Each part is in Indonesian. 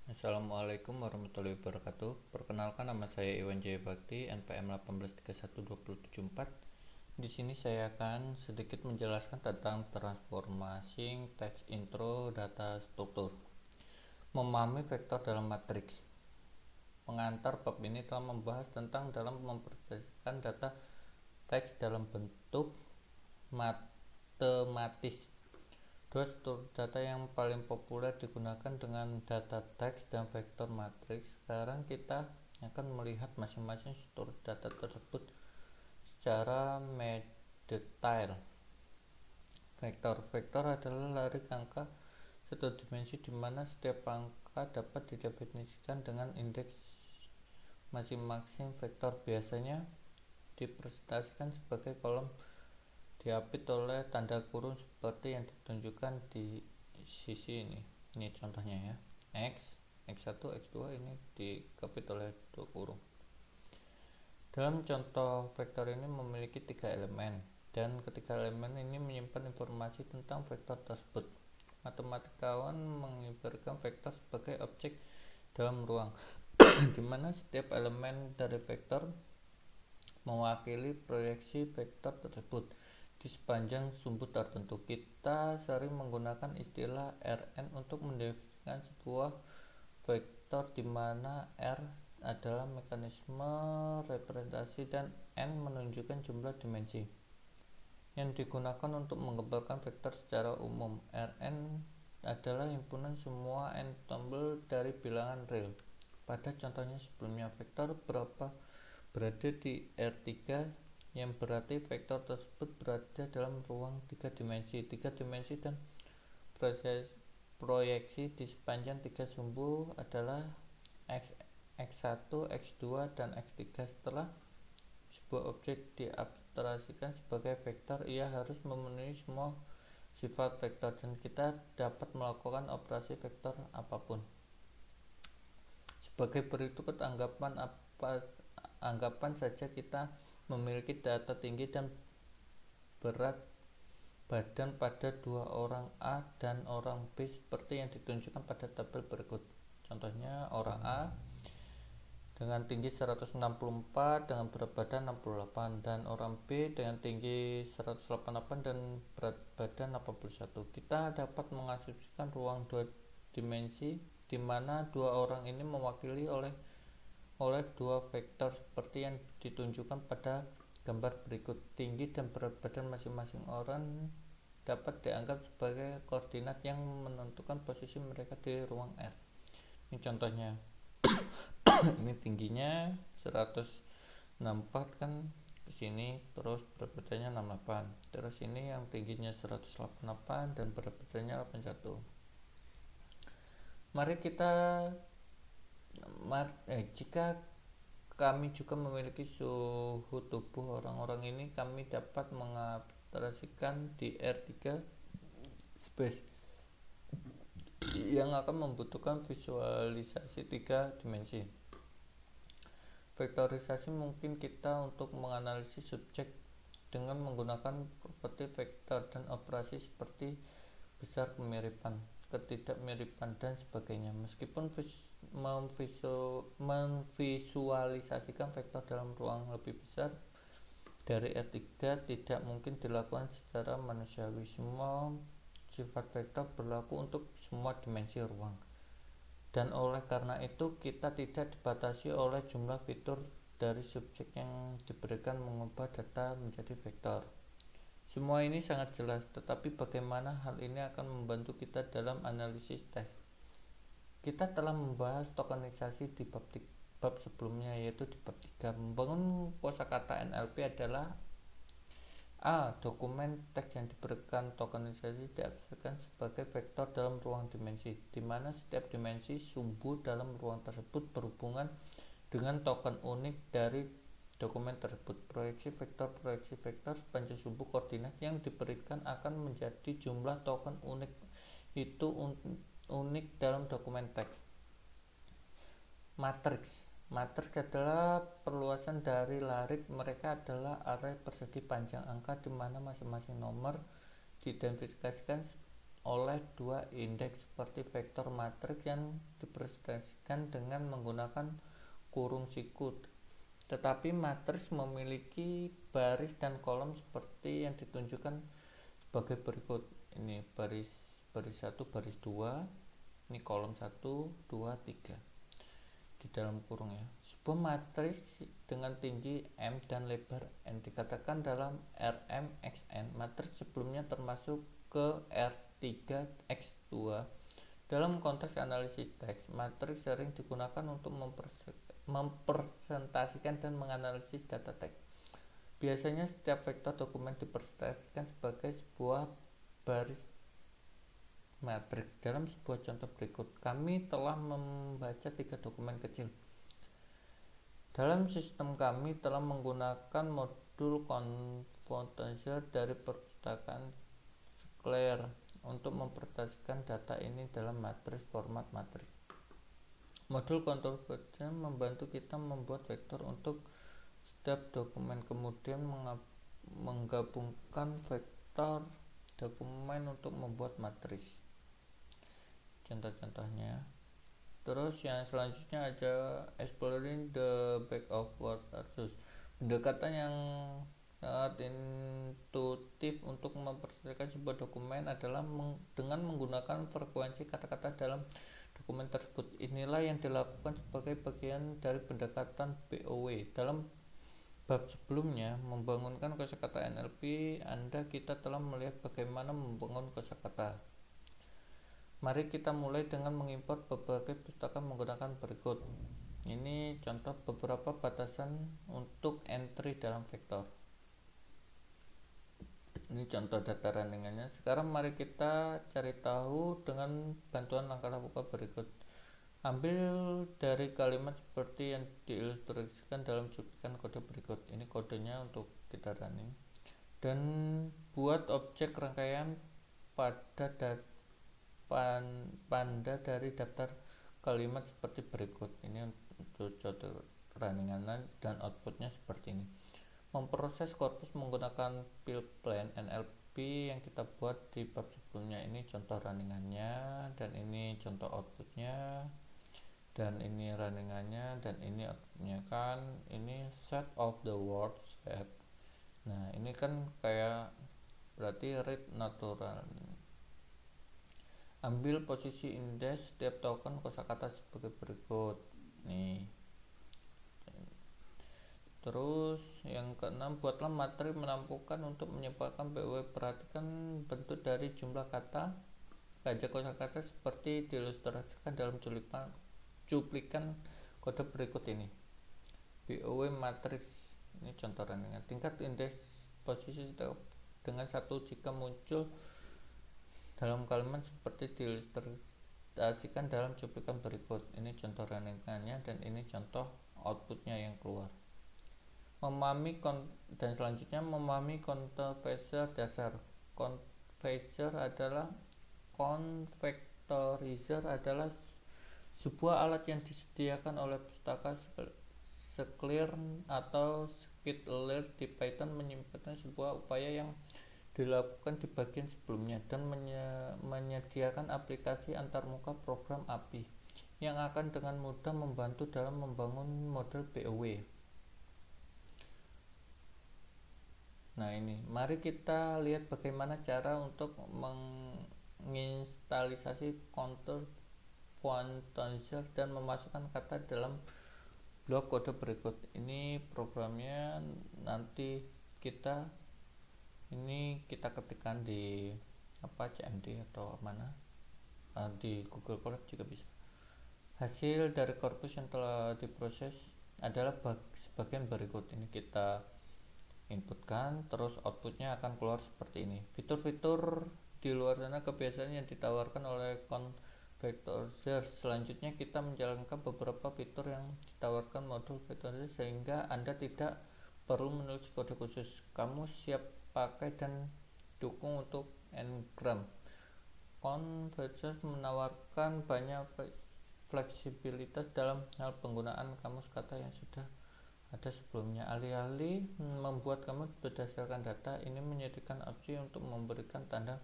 Assalamualaikum warahmatullahi wabarakatuh. Perkenalkan, nama saya Iwan Jaya Bakti, NPM 18312074. Di sini saya akan sedikit menjelaskan tentang transformasi teks intro data struktur. Memahami vektor dalam matriks. Pengantar bab ini telah membahas tentang dalam mempresentasikan data teks dalam bentuk matematis. Dua struktur data yang paling populer digunakan dengan data teks dan vektor matriks. Sekarang kita akan melihat masing-masing struktur data tersebut secara mendetail. Vektor adalah larik angka satu dimensi di mana setiap angka dapat didefinisikan dengan indeks masing-masing vektor. Biasanya dipresentasikan sebagai kolom diapit oleh tanda kurung seperti yang ditunjukkan di sisi ini. Ini contohnya ya. X1, X2 ini dikapit oleh dua kurung. Dalam contoh, vektor ini memiliki 3 elemen dan ketiga elemen ini menyimpan informasi tentang vektor tersebut. Matematikawan mengibaratkan vektor sebagai objek dalam ruang di mana setiap elemen dari vektor mewakili proyeksi vektor tersebut di sepanjang sumbu tertentu. Kita sering menggunakan istilah Rn untuk mendefinisikan sebuah vektor di mana R adalah mekanisme representasi dan N menunjukkan jumlah dimensi yang digunakan untuk menggambarkan vektor secara umum. Rn adalah himpunan semua n tombol dari bilangan real. Pada contohnya sebelumnya, vektor berada di R3 yang berarti vektor tersebut berada dalam ruang 3 dimensi. 3 dimensi dan proyeksi di sepanjang 3 sumbu adalah X1, X2, dan X3. Setelah sebuah objek diabstraksikan sebagai vektor, ia harus memenuhi semua sifat vektor dan kita dapat melakukan operasi vektor apapun. Sebagai berikut anggapan saja kita memiliki data tinggi dan berat badan pada dua orang A dan orang B seperti yang ditunjukkan pada tabel berikut. Contohnya, orang A dengan tinggi 164 dengan berat badan 68 dan orang B dengan tinggi 188 dan berat badan 81. Kita dapat mengasumsikan ruang dua dimensi di mana dua orang ini mewakili oleh dua vektor seperti yang ditunjukkan pada gambar berikut. Tinggi dan berat badan masing-masing orang dapat dianggap sebagai koordinat yang menentukan posisi mereka di ruang R. Ini contohnya. Ini tingginya 164 kan ke sini, terus berat badannya 68. Terus ini yang tingginya 188 dan berat badannya 81. Mari kita jika kami juga memiliki suhu tubuh orang-orang ini, kami dapat mengabstraksikan di R3 space yang akan membutuhkan visualisasi 3 dimensi. Vektorisasi mungkin kita untuk menganalisis subjek dengan menggunakan properti vektor dan operasi seperti besar kemiripan, ketidakmiripan, dan sebagainya. Meskipun memvisualisasikan vektor dalam ruang lebih besar dari R3 tidak mungkin dilakukan secara manusiawi. Semua sifat vektor berlaku untuk semua dimensi ruang, dan oleh karena itu kita tidak dibatasi oleh jumlah fitur dari subjek yang diberikan mengubah data menjadi vektor. Semua ini sangat jelas, tetapi bagaimana hal ini akan membantu kita dalam analisis teks? Kita telah membahas tokenisasi di bab sebelumnya, yaitu di bab 3. Membangun kosakata NLP adalah A. Dokumen teks yang diberikan tokenisasi diabstraksikan sebagai vektor dalam ruang dimensi, di mana setiap dimensi sumbu dalam ruang tersebut berhubungan dengan token unik dari dokumen tersebut. Proyeksi vektor sepanjang sumbu koordinat yang diberikan akan menjadi jumlah token unik itu unik dalam dokumen teks. Matriks adalah perluasan dari larik. Mereka adalah array persegi panjang angka di mana masing-masing nomor diidentifikasikan oleh dua indeks seperti vektor matriks yang dipresentasikan dengan menggunakan kurung siku. Tetapi matriks memiliki baris dan kolom seperti yang ditunjukkan sebagai berikut. Ini baris 1, baris 2, ini kolom 1, 2, 3 di dalam kurung ya. Sebuah matriks dengan tinggi M dan lebar N dikatakan dalam Rmxn. Matriks sebelumnya termasuk ke R3x2. Dalam konteks analisis teks, matriks sering digunakan untuk mempresentasikan dan menganalisis data teks. Biasanya setiap vektor dokumen dipresentasikan sebagai sebuah baris matriks. Dalam sebuah contoh berikut, kami telah membaca 3 dokumen kecil. Dalam sistem kami telah menggunakan modul Confluencer dari perpustakaan Sclair untuk mempresentasikan data ini dalam matriks format matriks. Modul Confluencer membantu kita membuat vektor untuk setiap dokumen, kemudian menggabungkan vektor dokumen untuk membuat matriks. Contoh-contohnya. Terus yang selanjutnya ada exploring the back of word arches. Pendekatan yang sangat intuitif untuk mempresentasikan sebuah dokumen adalah dengan menggunakan frekuensi kata-kata dalam dokumen tersebut. Inilah yang dilakukan sebagai bagian dari pendekatan BOW. Dalam bab sebelumnya, membangunkan kosakata NLP, kita telah melihat bagaimana membangun kosakata. Mari kita mulai dengan mengimpor berbagai pustaka menggunakan berikut. Ini contoh beberapa batasan untuk entry dalam vektor. Ini contoh data runningannya. Sekarang mari kita cari tahu dengan bantuan langkah-langkah berikut. Ambil dari kalimat seperti yang diilustrasikan dalam cuplikan kode berikut. Ini kodenya untuk kita running. Dan buat objek rangkaian panda dari daftar kalimat seperti berikut. Ini untuk contoh runningan dan outputnya seperti ini. Memproses korpus menggunakan Pilplan NLP yang kita buat di bab sebelumnya. Ini contoh runningannya, dan ini contoh outputnya, dan ini runningannya, dan ini outputnya. Kan ini set of the words set. Nah ini kan kayak berarti read natural. Ambil posisi indeks setiap token kosakata sebagai berikut. Nih. Terus yang keenam, buatlah matriks menampukan untuk menyebarkan BW. Perhatikan bentuk dari jumlah kata pajak kosakata seperti diilustrasikan dalam cuplikan kode berikut ini. BOW matriks ini contoh runningan. Tingkat indeks posisi dengan 1 jika muncul dalam kalimat seperti diilustrasikan dalam cuplikan berikut. Ini contoh runningannya, dan ini contoh outputnya yang keluar. Dan selanjutnya memahami convector dasar. Convectorizer adalah sebuah alat yang disediakan oleh pustaka Sclair atau Scikit-learn di Python, menyimpan sebuah upaya yang dilakukan di bagian sebelumnya dan menyediakan aplikasi antarmuka program API yang akan dengan mudah membantu dalam membangun model BOW. Nah ini, mari kita lihat bagaimana cara untuk menginstalisasi Confluencer dan memasukkan kata dalam blok kode berikut. Ini programnya nanti kita ketikkan di CMD atau mana, di Google Colab juga bisa. Hasil dari korpus yang telah diproses adalah sebagian berikut. Ini kita inputkan, terus outputnya akan keluar seperti ini. Fitur-fitur di luar sana kebiasaan yang ditawarkan oleh Confluencer. Selanjutnya kita menjalankan beberapa fitur yang ditawarkan modul Confluencer sehingga Anda tidak perlu menulis kode khusus. Kamu siap pakai dan dukung untuk Ngram. Confluencer menawarkan banyak fleksibilitas dalam hal penggunaan kamus kata yang sudah ada sebelumnya. Alih-alih membuat kamus berdasarkan data, ini menyediakan opsi untuk memberikan tanda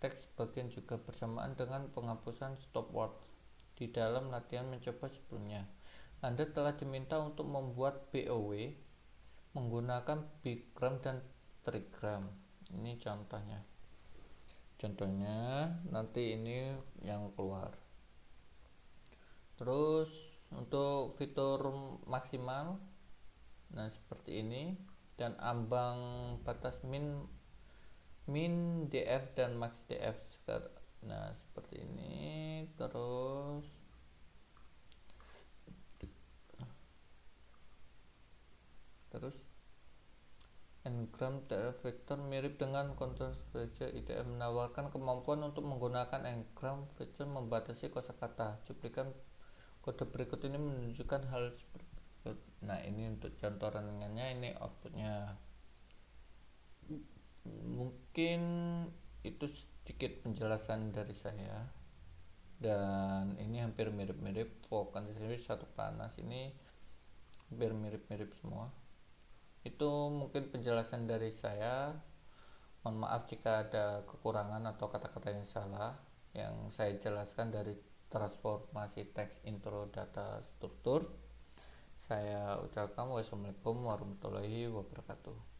teks bagian juga bersamaan dengan penghapusan stop words. Di dalam latihan mencoba sebelumnya, Anda telah diminta untuk membuat BOW menggunakan bigram dan trigram. Ini contohnya nanti ini yang keluar. Terus untuk fitur maksimal, nah seperti ini, dan ambang batas min df dan max df. Nah seperti ini. Terus Ngram TF vector mirip dengan counter feature IDM, menawarkan kemampuan untuk menggunakan Ngram feature membatasi kosakata. Cuplikan kode berikut ini menunjukkan hal seperti berikut. Nah ini untuk contoh runningannya, ini outputnya. Mungkin itu sedikit penjelasan dari saya, dan ini hampir mirip-mirip. Vulkan sendiri satu panas ini hampir mirip-mirip semua. Itu mungkin penjelasan dari saya. Mohon maaf jika ada kekurangan atau kata-kata yang salah yang saya jelaskan dari transformasi teks intro data struktur. Saya ucapkan wassalamualaikum warahmatullahi wabarakatuh.